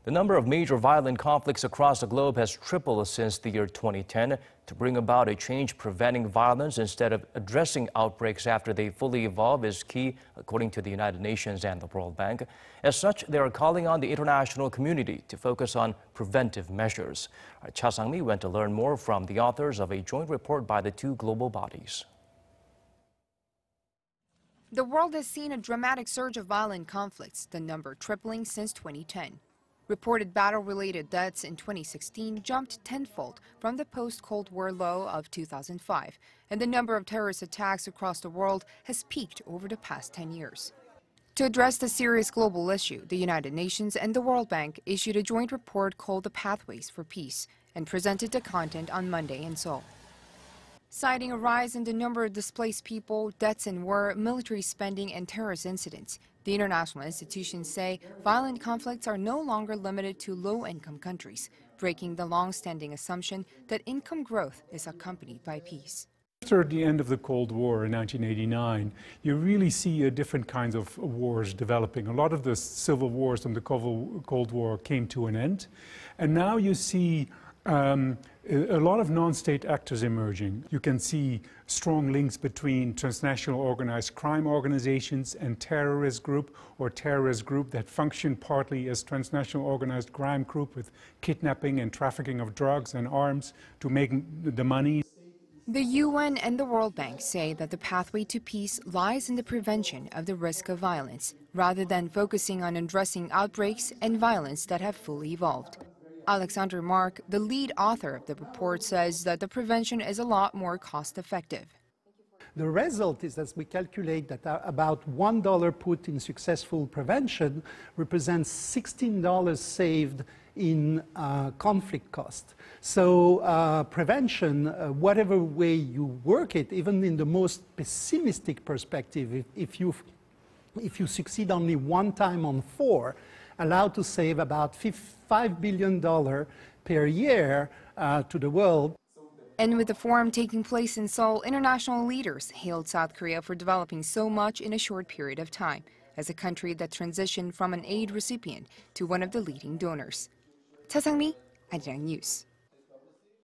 The number of major violent conflicts across the globe has tripled since the year 2010. To bring about a change, preventing violence instead of addressing outbreaks after they fully evolve is key, according to the United Nations and the World Bank. As such, they are calling on the international community to focus on preventive measures. Cha Sang-mi went to learn more from the authors of a joint report by the two global bodies. The world has seen a dramatic surge of violent conflicts, the number tripling since 2010. Reported battle-related deaths in 2016 jumped tenfold from the post-Cold War low of 2005, and the number of terrorist attacks across the world has peaked over the past 10 years. To address the serious global issue, the United Nations and the World Bank issued a joint report called The Pathways for Peace and presented the content on Monday in Seoul. Citing a rise in the number of displaced people, deaths in war, military spending, and terrorist incidents, the international institutions say violent conflicts are no longer limited to low-income countries, breaking the long-standing assumption that income growth is accompanied by peace. After the end of the Cold War in 1989, you really see different kinds of wars developing. A lot of the civil wars from the Cold War came to an end, and now you see a lot of non-state actors emerging. You can see strong links between transnational organized crime organizations and terrorist group that function partly as transnational organized crime group with kidnapping and trafficking of drugs and arms to make the money. The UN and the World Bank say that the pathway to peace lies in the prevention of the risk of violence, rather than focusing on addressing outbreaks and violence that have fully evolved. Alexander Mark, the lead author of the report, says that the prevention is a lot more cost-effective. The result is that we calculate that about $1 put in successful prevention represents $16 saved in conflict cost. So prevention, whatever way you work it, even in the most pessimistic perspective, if you succeed only one time on 4, allowed to save about $5 billion per year to the world. And with the forum taking place in Seoul, international leaders hailed South Korea for developing so much in a short period of time, as a country that transitioned from an aid recipient to one of the leading donors. Cha Sang-mi, Arirang News.